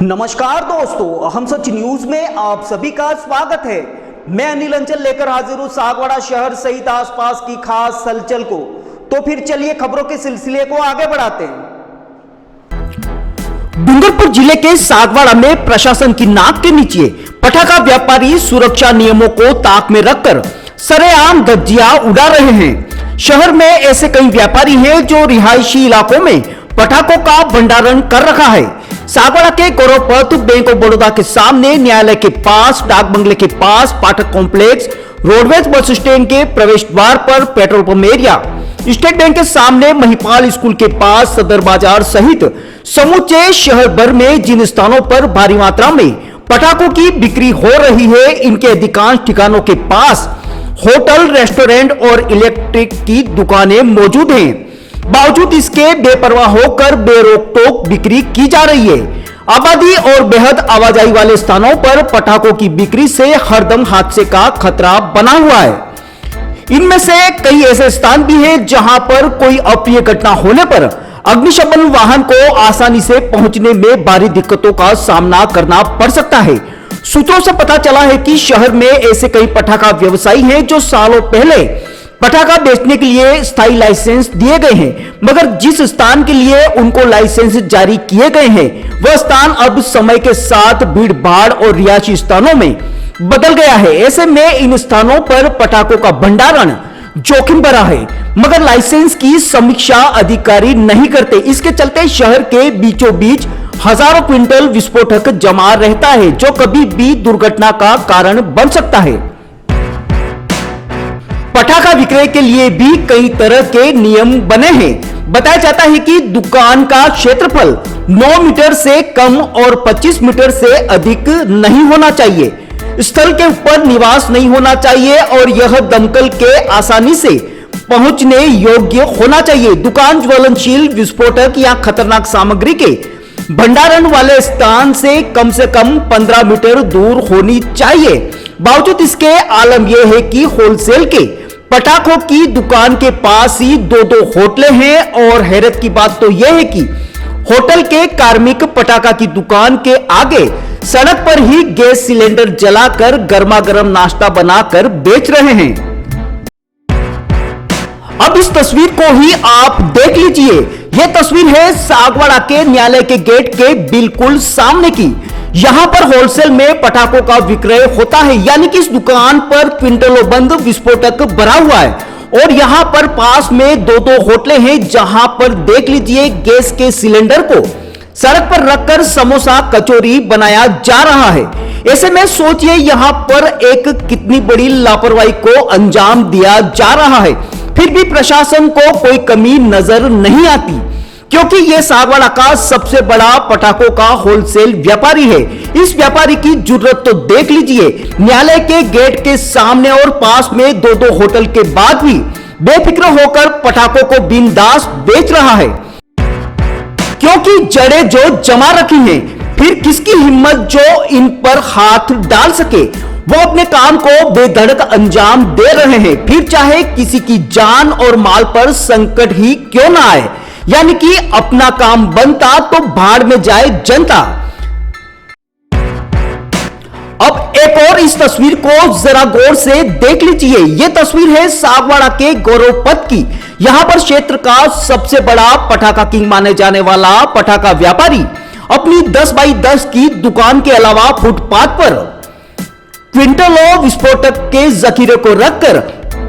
नमस्कार दोस्तों, हम सच न्यूज में आप सभी का स्वागत है। मैं अनिल अंचल लेकर हाजिर हूं सागवाड़ा शहर सहित आसपास की खास हलचल को। तो फिर चलिए खबरों के सिलसिले को आगे बढ़ाते हैं। डूंगरपुर जिले के सागवाड़ा में प्रशासन की नाक के नीचे पटाखा व्यापारी सुरक्षा नियमों को ताक में रखकर सरेआम धज्जियां उड़ा रहे हैं। शहर में ऐसे कई व्यापारी हैं जो रिहायशी इलाकों में पटाखों का भंडारण कर रखा है। सागवाड़ा के गौरवपथ बैंक ऑफ बड़ौदा के सामने, न्यायालय के पास, डाक बंगले के पास, पाठक कॉम्प्लेक्स, रोडवेज बस स्टैंड के प्रवेश द्वार पर, petrol pump area, state bank के सामने, महिपाल स्कूल के पास, सदर बाजार सहित समूचे शहर भर में जिन स्थानों पर भारी मात्रा में पटाखों की बिक्री हो रही है, इनके अधिकांश ठिकानों के पास होटल, रेस्टोरेंट और इलेक्ट्रिक की दुकानें मौजूद हैं। बावजूद इसके बेपरवाह होकर बेरोक टोक बिक्री की जा रही है। आबादी और बेहद आवाजाही वाले स्थानों पर पटाखों की बिक्री से हरदम हादसे का खतरा बना हुआ है। इनमें से कई ऐसे स्थान भी हैं जहां पर कोई अप्रिय घटना होने पर अग्निशमन वाहन को आसानी से पहुंचने में भारी दिक्कतों का सामना करना पड़ सकता है। सूत्रों से पता चला है कि शहर में ऐसे कई पटाखा व्यवसायी हैं जो सालों पहले पटाखा बेचने के लिए स्थायी लाइसेंस दिए गए हैं, मगर जिस स्थान के लिए उनको लाइसेंस जारी किए गए हैं वह स्थान अब समय के साथ भीड़ भाड़ और रिहायशी स्थानों में बदल गया है। ऐसे में इन स्थानों पर पटाखों का भंडारण जोखिम भरा है, मगर लाइसेंस की समीक्षा अधिकारी नहीं करते। इसके चलते शहर के बीचों बीच हजारों क्विंटल विस्फोटक जमा रहता है, जो कभी भी दुर्घटना का कारण बन सकता है। पटाखा विक्रय के लिए भी कई तरह के नियम बने हैं। बताया जाता है कि दुकान का क्षेत्रफल 9 मीटर से कम और 25 मीटर से अधिक नहीं होना चाहिए। स्थल के ऊपर निवास नहीं होना चाहिए और यह दमकल के आसानी से पहुंचने योग्य होना चाहिए। दुकान ज्वलनशील, विस्फोटक या खतरनाक सामग्री के भंडारण वाले स्थान से कम 15 मीटर दूर होनी चाहिए। बावजूद इसके आलम यह है कि होलसेल के पटाखों की दुकान के पास ही दो होटलें हैं और हैरत की बात तो यह है कि होटल के कार्मिक पटाखा की दुकान के आगे सड़क पर ही गैस सिलेंडर जलाकर गर्मा गर्म नाश्ता बनाकर बेच रहे हैं। अब इस तस्वीर को ही आप देख लीजिए। यह तस्वीर है सागवाड़ा के न्यायालय के गेट के बिल्कुल सामने की। यहां पर होलसेल में पटाखों का विक्रय होता है, यानी कि इस दुकान पर क्विंटलों बंद विस्फोटक भरा हुआ है और यहां पर पास में दो होटलें हैं जहां पर देख लीजिए गैस के सिलेंडर को सड़क पर रखकर समोसा कचौरी बनाया जा रहा है। ऐसे में सोचिए यहां पर एक कितनी बड़ी लापरवाही को अंजाम दिया जा रहा है, फिर भी प्रशासन को कोई कमी नजर नहीं आती, क्योंकि यह सागवाड़ा का सबसे बड़ा पटाखों का होलसेल व्यापारी है। इस व्यापारी की जुर्रत तो देख लीजिए, न्यायालय के गेट के सामने और पास में दो होटल के बाद भी बेफिक्र होकर पटाखों को बिंदास बेच रहा है। क्योंकि जड़ें जो जमा रखी हैं, फिर किसकी हिम्मत जो इन पर हाथ डाल सके। वो अपने काम को बेधड़क अंजाम दे रहे हैं, फिर चाहे किसी की जान और माल पर संकट ही क्यों ना आए, यानी कि अपना काम बनता तो भाड़ में जाए जनता। अब एक और इस तस्वीर को जरा गौर से देख लीजिए। यह तस्वीर है सागवाड़ा के गौरवपथ की। यहां पर क्षेत्र का सबसे बड़ा पटाखा किंग माने जाने वाला पटाखा व्यापारी अपनी 10 बाई 10 की दुकान के अलावा फुटपाथ पर क्विंटलों विस्फोटक के जखीरे को रखकर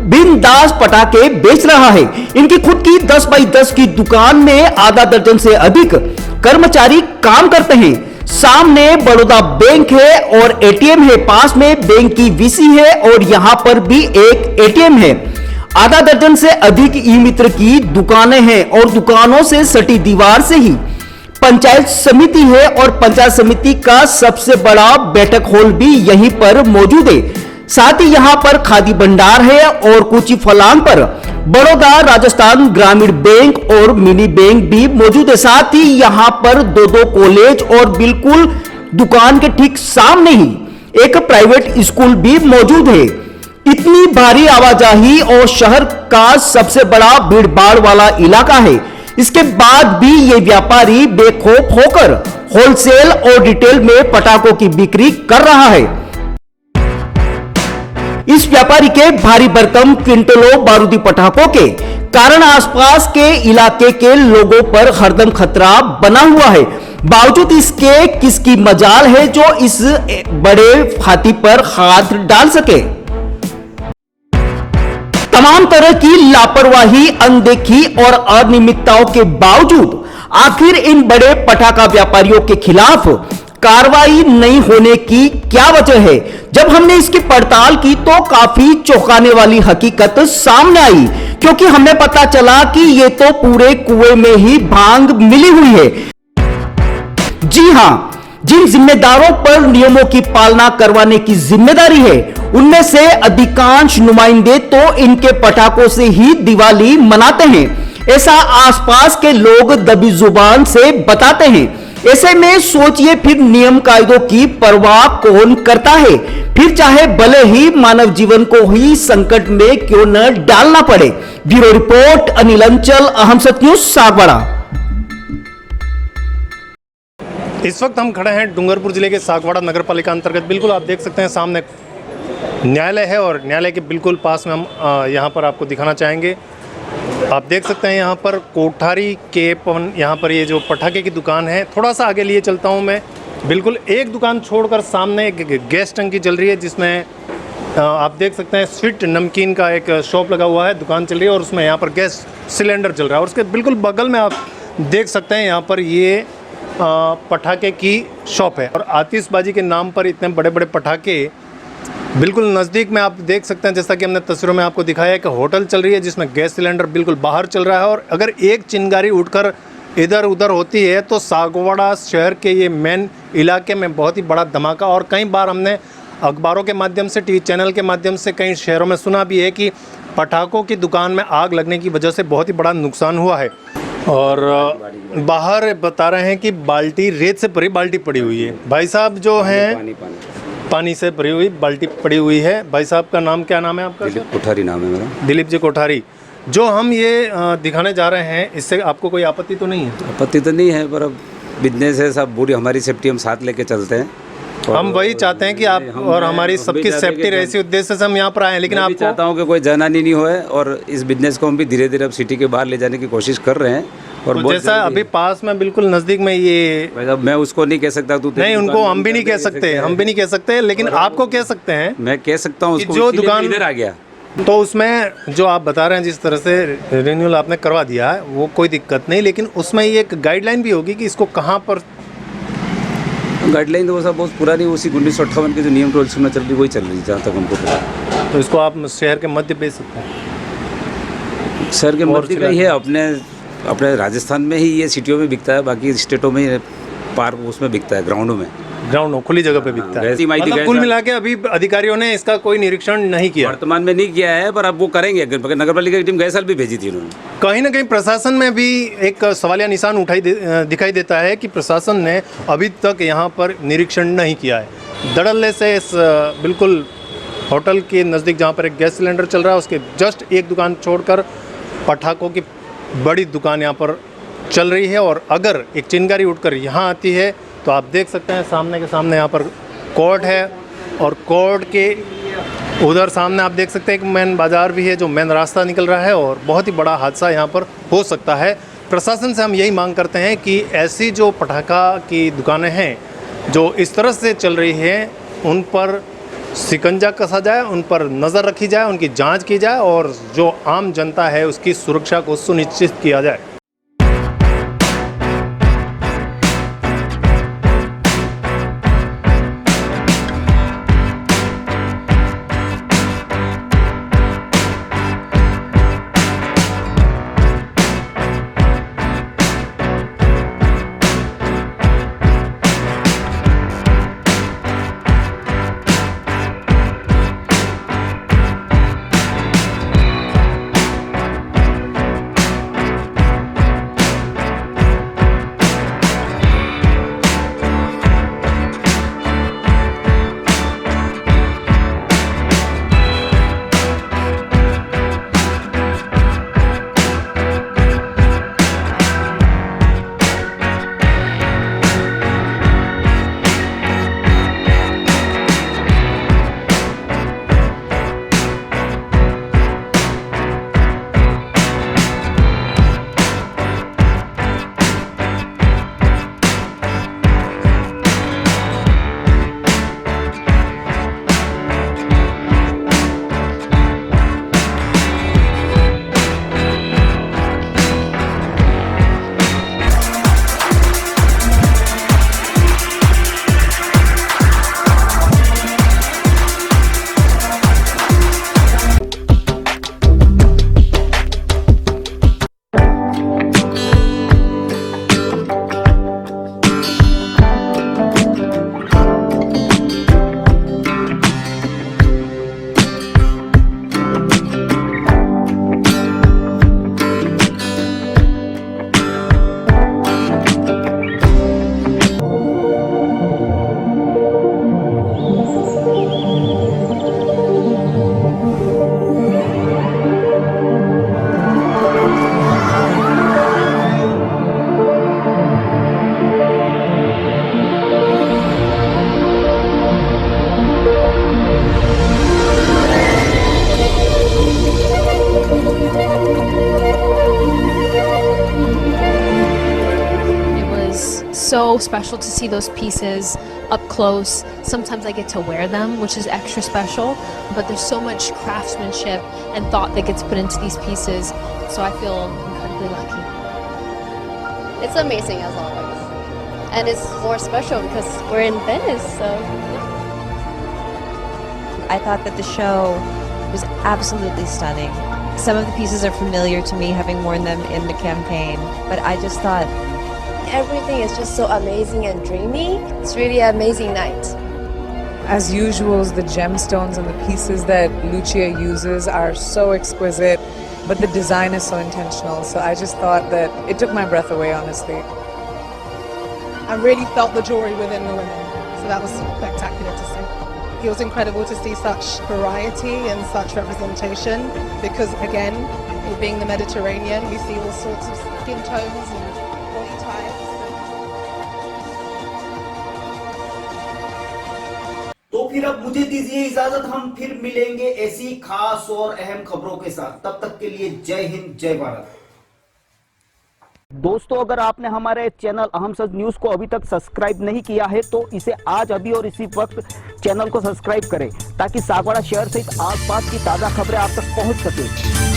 बिंदास पटाखे बेच रहा है। इनकी खुद की 10 बाई 10 की दुकान में आधा दर्जन से अधिक कर्मचारी काम करते हैं। सामने बड़ौदा बैंक है और एटीएम है, पास में बैंक की वीसी है और यहां पर भी एक एटीएम है। आधा दर्जन से अधिक ई मित्र की दुकानें हैं और दुकानों से सटी दीवार से ही पंचायत समिति है और पंचायत समिति का सबसे बड़ा बैठक हॉल भी यहीं पर मौजूद है। साथ ही यहां पर खादी भंडार है और कुछ फलांग पर बड़ौदा राजस्थान ग्रामीण बैंक और मिनी बैंक भी मौजूद है। साथ ही यहां पर दो कॉलेज और बिल्कुल दुकान के ठीक सामने ही एक प्राइवेट स्कूल भी मौजूद है। इतनी भारी आवाजाही और शहर का सबसे बड़ा भीड़ भाड़ वाला इलाका है। इसके बाद भी ये व्यापारी बेखौफ होकर होलसेल और रिटेल में पटाखों की बिक्री कर रहा है। इस व्यापारी के भारी भरकम क्विंटलों बारूदी पटाखों के कारण आसपास के इलाके के लोगों पर हरदम खतरा बना हुआ है। बावजूद इसके किसकी मजाल है जो इस बड़े हाथी पर हाथ डाल सके। तमाम तरह की लापरवाही, अनदेखी और अनियमितताओं के बावजूद आखिर इन बड़े पटाखा व्यापारियों के खिलाफ कार्रवाई नहीं होने की क्या वजह है? जब हमने इसकी पड़ताल की तो काफी चौंकाने वाली हकीकत सामने आई, क्योंकि हमें पता चला कि ये तो पूरे कुएं में ही भांग मिली हुई है। जी हां, जिन जिम्मेदारों पर नियमों की पालना करवाने की जिम्मेदारी है, उनमें से अधिकांश नुमाइंदे तो इनके पटाखों से ही दिवाली मनाते हैं। ऐसा आसपास के लोग दबी जुबान से बताते हैं। ऐसे में सोचिए फिर नियम कायदों की परवाह कौन करता है? फिर चाहे भले ही मानव जीवन को ही संकट में क्यों न डालना पड़े। ब्यूरो रिपोर्ट, अनिल अंचल, अहम सत्य न्यूज़, सागवाड़ा। इस वक्त हम खड़े हैं डूंगरपुर जिले के सागवाड़ा नगर पालिका अंतर्गत। बिल्कुल आप देख सकते हैं सामने न्यायालय है और न्यायालय के बिल्कुल पास में हम यहाँ पर आपको दिखाना चाहेंगे। आप देख सकते हैं यहाँ पर कोठारी के पवन, यहाँ पर ये जो पटाखे की दुकान है, थोड़ा सा आगे लिए चलता हूँ मैं। बिल्कुल एक दुकान छोड़कर सामने एक गैस टंकी चल रही है, जिसमें आप देख सकते हैं स्वीट नमकीन का एक शॉप लगा हुआ है, दुकान चल रही है और उसमें यहाँ पर गैस सिलेंडर चल रहा है। और उसके बिल्कुल बगल में आप देख सकते हैं यहाँ पर ये पटाखे की शॉप है। और आतिशबाजी के नाम पर इतने बड़े बड़े पटाखे बिल्कुल नज़दीक में आप देख सकते हैं, जैसा कि हमने तस्वीरों में आपको दिखाया है कि होटल चल रही है जिसमें गैस सिलेंडर बिल्कुल बाहर चल रहा है। और अगर एक चिंगारी उठकर इधर उधर होती है तो सागवाड़ा शहर के ये मेन इलाके में बहुत ही बड़ा धमाका। और कई बार हमने अखबारों के माध्यम से, टीवी चैनल के माध्यम से कई शहरों में सुना भी है कि पटाखों की दुकान में आग लगने की वजह से बहुत ही बड़ा नुकसान हुआ है। और बाहर बता रहे हैं कि बाल्टी, रेत से भरी बाल्टी पड़ी हुई है। भाई साहब जो हैं पानी से भरी हुई बाल्टी पड़ी हुई है। भाई साहब का नाम, क्या नाम है आपका? दिलीप कोठारी नाम है मेरा। दिलीप जी कोठारी। जो हम ये दिखाने जा रहे हैं, इससे आपको कोई आपत्ति तो नहीं है? आपत्ति तो नहीं है, पर अब बिजनेस है, सब पूरी हमारी सेफ्टी हम साथ लेके चलते हैं। हम वही चाहते हैं कि आप और हमारी सबकी सेफ्टी रहे, इसी उद्देश्य से हम यहाँ पर आए हैं। लेकिन आप चाहता हूँ कि कोई जनहानि नहीं होए और इस बिजनेस को हम भी धीरे धीरे अब सिटी के बाहर ले जाने की कोशिश कर रहे हैं। और तो जैसा अभी पास में बिल्कुल नज़दीक में ये, मैं उसको नहीं कह सकता, तू नहीं, उनको हम भी नहीं कह सकते, हम भी नहीं कह सकते, लेकिन आपको कह सकते हैं। मैं कह सकता हूँ जो दुकान इधर आ गया, तो उसमें जो आप बता रहे हैं जिस तरह से रिन्यूअल आपने करवा दिया है वो कोई दिक्कत नहीं, लेकिन उसमें ये एक गाइडलाइन भी होगी कि इसको कहाँ पर। गाइडलाइन तो वो सब बहुत पुरानी, उसी 1958 के जो नियम रूल्स में चल रही वही चल रही है जहाँ तक हमको पता। तो इसको आप शहर के मध्य बेच सकते हैं? शहर के मध्य का ही है, अपने राजस्थान में ही ये सिटियों में बिकता है, बाकी स्टेटों में पार्क उसमें बिकता है, ग्राउंडों में, ग्राउंड खुली जगह पे बिकता है। मतलब कुल मिला के अभी अधिकारियों ने इसका कोई निरीक्षण नहीं किया, वर्तमान में नहीं किया है, पर अब वो करेंगे। नगर पालिका की टीम गए साल भी भेजी थी उन्होंने। कहीं ना कहीं प्रशासन में भी एक सवालिया निशान दिखाई देता है कि प्रशासन ने अभी तक यहाँ पर निरीक्षण नहीं किया है। धड़ल्ले से इस बिल्कुल होटल के नज़दीक जहाँ पर एक गैस सिलेंडर चल रहा है, उसके जस्ट एक दुकान छोड़कर पटाखों की बड़ी दुकान यहाँ पर चल रही है। और अगर एक चिंगारी उठकर यहाँ आती है तो आप देख सकते हैं सामने के सामने यहाँ पर कोर्ट है और कोर्ट के उधर सामने आप देख सकते हैं एक मेन बाज़ार भी है, जो मेन रास्ता निकल रहा है और बहुत ही बड़ा हादसा यहाँ पर हो सकता है। प्रशासन से हम यही मांग करते हैं कि ऐसी जो पटाखा की दुकानें हैं जो इस तरह से चल रही हैं, उन पर शिकंजा कसा जाए, उन पर नज़र रखी जाए, उनकी जांच की जाए और जो आम जनता है उसकी सुरक्षा को सुनिश्चित किया जाए। so special to see those pieces up close. Sometimes I get to wear them, which is extra special, but there's so much craftsmanship and thought that gets put into these pieces, so I feel incredibly lucky. It's amazing as always. And it's more special because we're in Venice, so. I thought that the show was absolutely stunning. Some of the pieces are familiar to me, having worn them in the campaign, but I just thought Everything is just so amazing and dreamy. It's really an amazing night. As usual, the gemstones and the pieces that Lucia uses are so exquisite, but the design is so intentional. So I just thought that it took my breath away, honestly. I really felt the jewelry within the women, so that was spectacular to see. It was incredible to see such variety and such representation because, again, it being the Mediterranean, we see all sorts of skin tones and body types. तो फिर अब मुझे दीजिए इजाजत, हम फिर मिलेंगे ऐसी खास और अहम खबरों के साथ। तब तक के लिए जय हिंद, जय भारत। दोस्तों, अगर आपने हमारे चैनल अहम सच न्यूज को अभी तक सब्सक्राइब नहीं किया है तो इसे आज अभी और इसी वक्त चैनल को सब्सक्राइब करें ताकि सागवाड़ा शहर सहित आसपास की ताजा खबरें आप तक पहुंच सके।